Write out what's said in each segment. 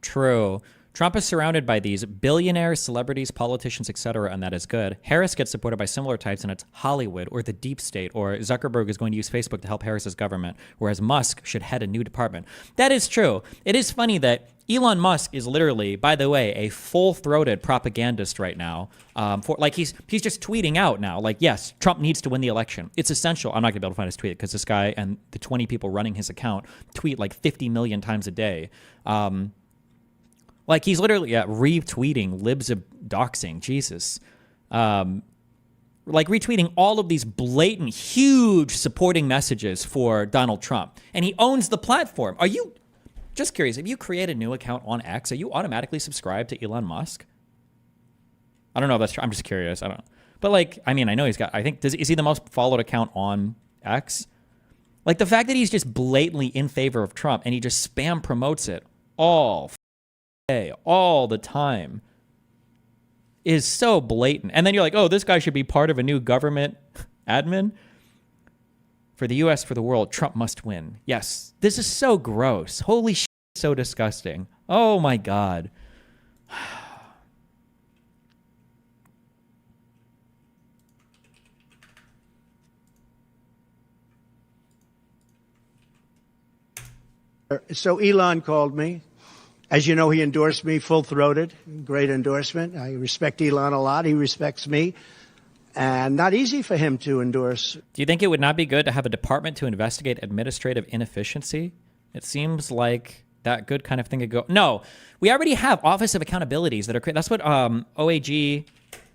True. Trump is surrounded by these billionaires, celebrities, politicians, etc., and that is good. Harris gets supported by similar types, and it's Hollywood or the deep state, or Zuckerberg is going to use Facebook to help Harris's government, whereas Musk should head a new department. That is true. It is funny that Elon Musk is literally, by the way, a full-throated propagandist right now. He's just tweeting out now, like, yes, Trump needs to win the election. It's essential. I'm not gonna be able to find his tweet because this guy and the 20 people running his account tweet like 50 million times a day. Like, he's literally retweeting libs of doxing. Jesus. Like, retweeting all of these blatant, huge supporting messages for Donald Trump. And he owns the platform. Are you, just curious, if you create a new account on X, are you automatically subscribed to Elon Musk? I don't know if that's true. I'm just curious. I don't know. But, like, I mean, I know he's got, I think, is he the most followed account on X? Like, the fact that he's just blatantly in favor of Trump and he just spam promotes it all the time is so blatant. And then you're like, oh, this guy should be part of a new government admin. For the US, for the world, Trump must win. Yes, this is so gross. Holy shit, so disgusting. Oh my God. So Elon called me. As you know, he endorsed me full-throated. Great endorsement. I respect Elon a lot. He respects me. And not easy for him to endorse. Do you think it would not be good to have a department to investigate administrative inefficiency? It seems like that good kind of thing could go. No, we already have Office of Accountabilities that are, that's what OAG,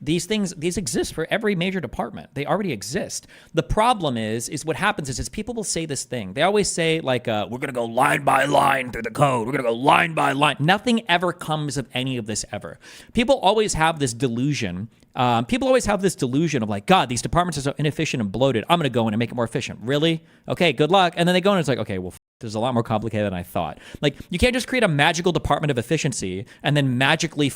these exist for every major department. They already exist. The problem is what happens is people will say this thing. They always say, like, we're going to go line by line through the code. We're going to go line by line. Nothing ever comes of any of this ever. People always have this delusion. Of like, God, these departments are so inefficient and bloated. I'm going to go in and make it more efficient. Really? Okay, good luck. And then they go in and it's like, okay, well, this is a lot more complicated than I thought. Like, you can't just create a magical department of efficiency and then magically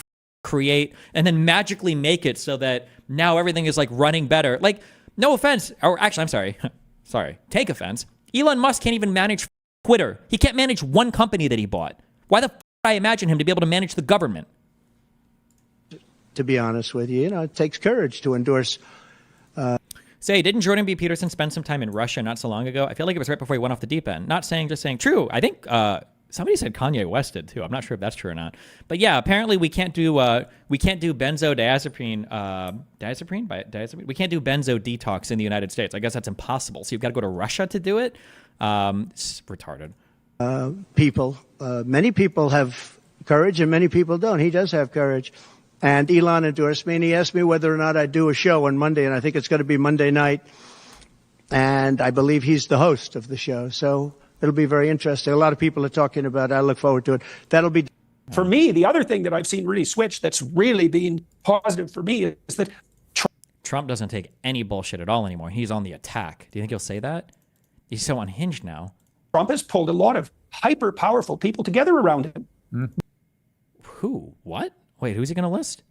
make it so that now everything is like running better. Like, no offense, or actually, I'm sorry, take offense. Elon Musk can't even manage Twitter. He can't manage one company that he bought. Why the f I imagine him to be able to manage the government? To be honest with you, it takes courage to endorse. Say, didn't Jordan B. Peterson spend some time in Russia not so long ago? I feel like it was right before he went off the deep end. Not saying, just saying. True. I think somebody said Kanye West did too. I'm not sure if that's true or not. But yeah, apparently we can't do benzodiazepine. We can't do benzo detox in the United States. I guess that's impossible. So you've got to go to Russia to do it. It's retarded. Many people have courage and many people don't. He does have courage. And Elon endorsed me, and he asked me whether or not I'd do a show on Monday, and I think it's going to be Monday night. And I believe he's the host of the show, so it'll be very interesting. A lot of people are talking about it. I look forward to it. That'll be... For me, the other thing that I've seen really switch that's really been positive for me is that Trump doesn't take any bullshit at all anymore. He's on the attack. Do you think he'll say that? He's so unhinged now. Trump has pulled a lot of hyper-powerful people together around him. Mm-hmm. Who? What? Wait, who's he going to list?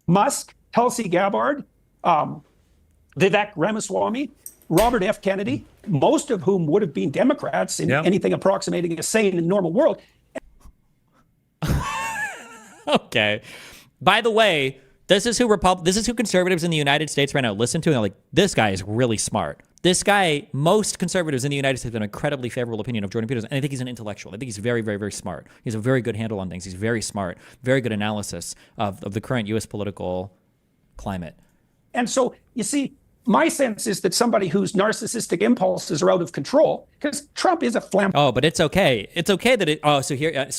Musk, Tulsi Gabbard, Vivek Ramaswamy, Robert F. Kennedy, most of whom would have been Democrats in anything approximating a sane and normal world. Okay. By the way, this is who conservatives in the United States right now listen to, and they're like, this guy is really smart. This guy, most conservatives in the United States have an incredibly favorable opinion of Jordan Peterson, and I think he's an intellectual. I think he's very, very, very smart. He has a very good handle on things. He's very smart, very good analysis of the current U.S. political climate. And so, you see, my sense is that somebody whose narcissistic impulses are out of control, because Trump is a Oh, but it's okay. It's okay that so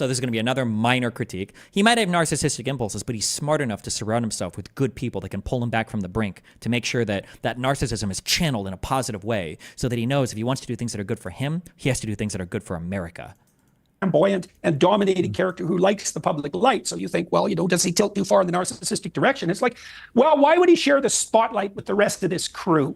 there's going to be another minor critique. He might have narcissistic impulses, but he's smart enough to surround himself with good people that can pull him back from the brink to make sure that that narcissism is channeled in a positive way so that he knows if he wants to do things that are good for him, he has to do things that are good for America. Flamboyant and dominating character who likes the public light. So you think, well, does he tilt too far in the narcissistic direction? It's like, well, why would he share the spotlight with the rest of this crew?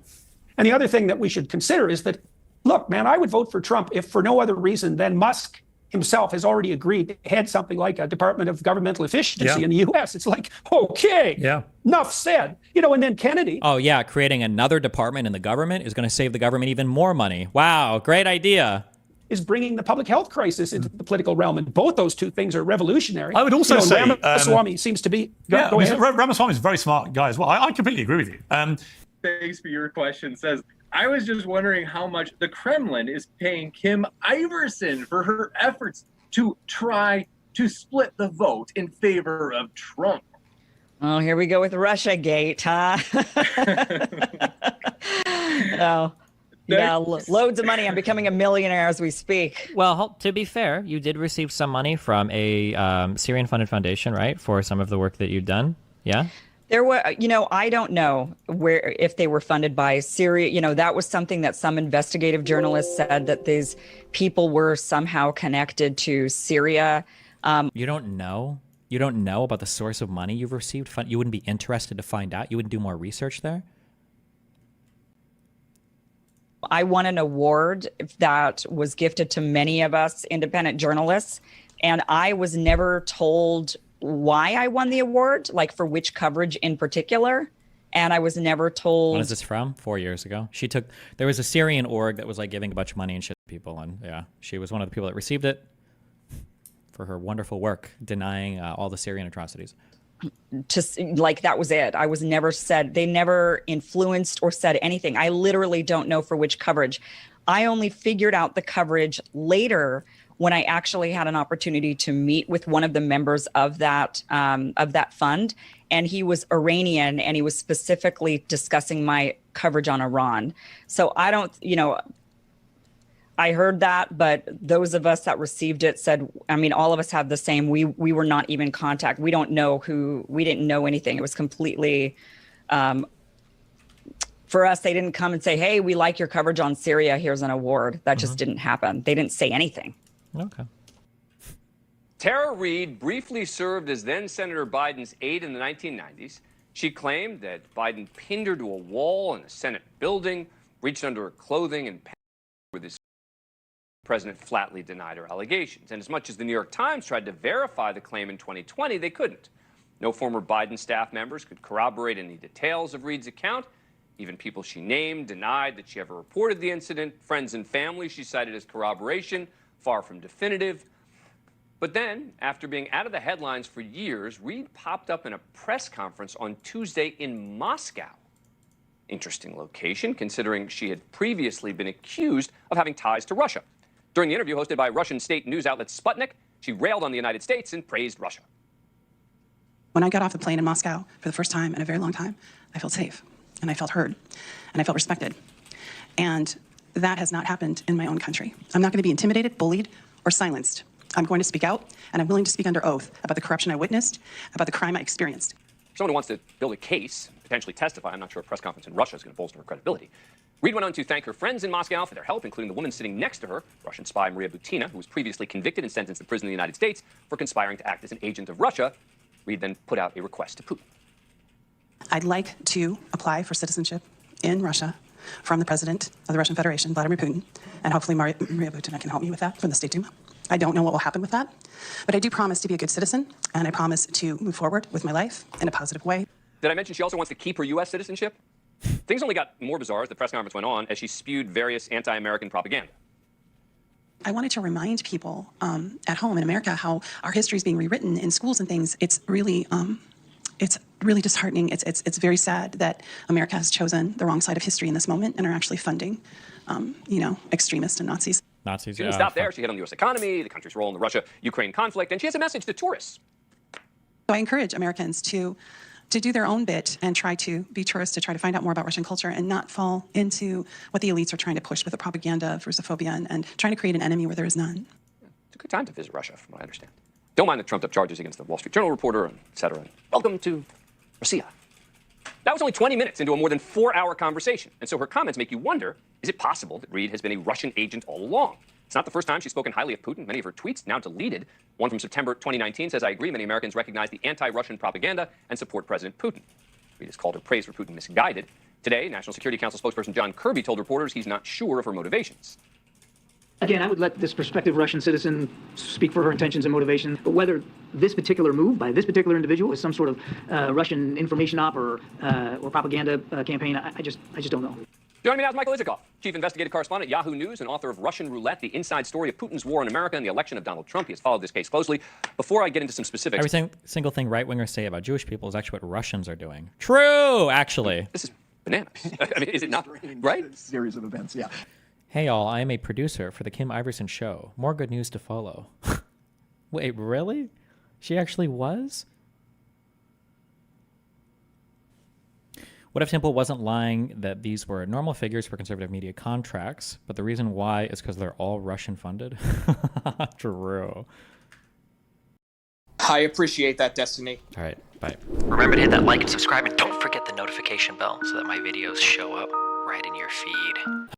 And the other thing that we should consider is that, look, man, I would vote for Trump if for no other reason than Musk himself has already agreed to head something like a Department of Governmental Efficiency in the U.S. It's like, okay, enough said. And then Kennedy. Oh, yeah, creating another department in the government is going to save the government even more money. Wow, great idea. is bringing the public health crisis into the political realm. And both those two things are revolutionary. I would also say Ramaswamy seems to be. Go ahead. Ramaswamy is a very smart guy as well. I completely agree with you. Thanks for your question. Says, I was just wondering how much the Kremlin is paying Kim Iverson for her efforts to try to split the vote in favor of Trump. Oh, here we go with Russiagate, huh? Oh, yeah, loads of money. I'm becoming a millionaire as we speak. Well, to be fair, you did receive some money from a Syrian-funded foundation, right, for some of the work that you've done. Yeah. There were, I don't know if they were funded by Syria. That was something that some investigative journalists said, that these people were somehow connected to Syria. You don't know? You don't know about the source of money you've received? You wouldn't be interested to find out? You wouldn't do more research there? I won an award that was gifted to many of us independent journalists, and I was never told why I won the award, like for which coverage in particular. And I was never told. When is this from? 4 years ago. There was a Syrian org that was like giving a bunch of money and shit to people. And yeah, she was one of the people that received it for her wonderful work denying all the Syrian atrocities. That was it. I was never said, they never influenced or said anything. I literally don't know for which coverage. I only figured out the coverage later when I actually had an opportunity to meet with one of the members of that fund. And he was Iranian, and he was specifically discussing my coverage on Iran. So I don't, I heard that, but those of us that received it said, all of us have the same. We were not even in contact. We don't know we didn't know anything. It was completely, for us, they didn't come and say, hey, we like your coverage on Syria. Here's an award. That just didn't happen. They didn't say anything. Okay. Tara Reade briefly served as then-Senator Biden's aide in the 1990s. She claimed that Biden pinned her to a wall in a Senate building, reached under her clothing, and with his president flatly denied her allegations. And as much as the New York Times tried to verify the claim in 2020, they couldn't. No former Biden staff members could corroborate any details of Reade's account. Even people she named denied that she ever reported the incident. Friends and family she cited as corroboration, far from definitive. But then, after being out of the headlines for years, Reade popped up in a press conference on Tuesday in Moscow. Interesting location, considering she had previously been accused of having ties to Russia. During the interview hosted by Russian state news outlet Sputnik, she railed on the United States and praised Russia. When I got off the plane in Moscow for the first time in a very long time, I felt safe, and I felt heard, and I felt respected. And that has not happened in my own country. I'm not going to be intimidated, bullied, or silenced. I'm going to speak out, and I'm willing to speak under oath about the corruption I witnessed, about the crime I experienced. For someone who wants to build a case, potentially testify, I'm not sure a press conference in Russia is going to bolster her credibility. Reade went on to thank her friends in Moscow for their help, including the woman sitting next to her, Russian spy Maria Butina, who was previously convicted and sentenced to prison in the United States for conspiring to act as an agent of Russia. Reade then put out a request to Putin. I'd like to apply for citizenship in Russia from the president of the Russian Federation, Vladimir Putin, and hopefully Maria Butina can help me with that from the State Duma. I don't know what will happen with that, but I do promise to be a good citizen, and I promise to move forward with my life in a positive way. Did I mention she also wants to keep her U.S. citizenship? Things only got more bizarre as the press conference went on as she spewed various anti-American propaganda. I wanted to remind people at home in America how our history is being rewritten in schools and things. It's really disheartening. It's very sad that America has chosen the wrong side of history in this moment and are actually funding, extremists and Nazis. She didn't stop there. She hit on the U.S. economy, the country's role in the Russia-Ukraine conflict, and she has a message to tourists. So I encourage Americans to do their own bit and try to be tourists, to try to find out more about Russian culture and not fall into what the elites are trying to push with the propaganda of Russophobia and trying to create an enemy where there is none. It's a good time to visit Russia, from what I understand. Don't mind the trumped-up charges against the Wall Street Journal reporter, et cetera. Welcome to Russia. That was only 20 minutes into a more than 4-hour conversation. And so her comments make you wonder, is it possible that Reade has been a Russian agent all along? It's not the first time she's spoken highly of Putin. Many of her tweets, now deleted, one from September 2019 says, I agree, many Americans recognize the anti-Russian propaganda and support President Putin. Reade has called her praise for Putin misguided. Today, National Security Council spokesperson John Kirby told reporters he's not sure of her motivations. Again, I would let this prospective Russian citizen speak for her intentions and motivation, but whether this particular move by this particular individual is some sort of Russian information op or propaganda campaign, I just don't know. Joining me now is Michael Isikoff, chief investigative correspondent at Yahoo News and author of Russian Roulette, the inside story of Putin's war in America and the election of Donald Trump. He has followed this case closely. Before I get into some specifics... Every single thing right-wingers say about Jewish people is actually what Russians are doing. True, actually. This is bananas. I mean, is it not right? Series of events, yeah. Hey, y'all, I am a producer for The Kim Iverson Show. More good news to follow. Wait, really? She actually was? What if Temple wasn't lying that these were normal figures for conservative media contracts, but the reason why is because they're all Russian funded? True. I appreciate that, Destiny. All right, bye. Remember to hit that like and subscribe, and don't forget the notification bell so that my videos show up right in your feed.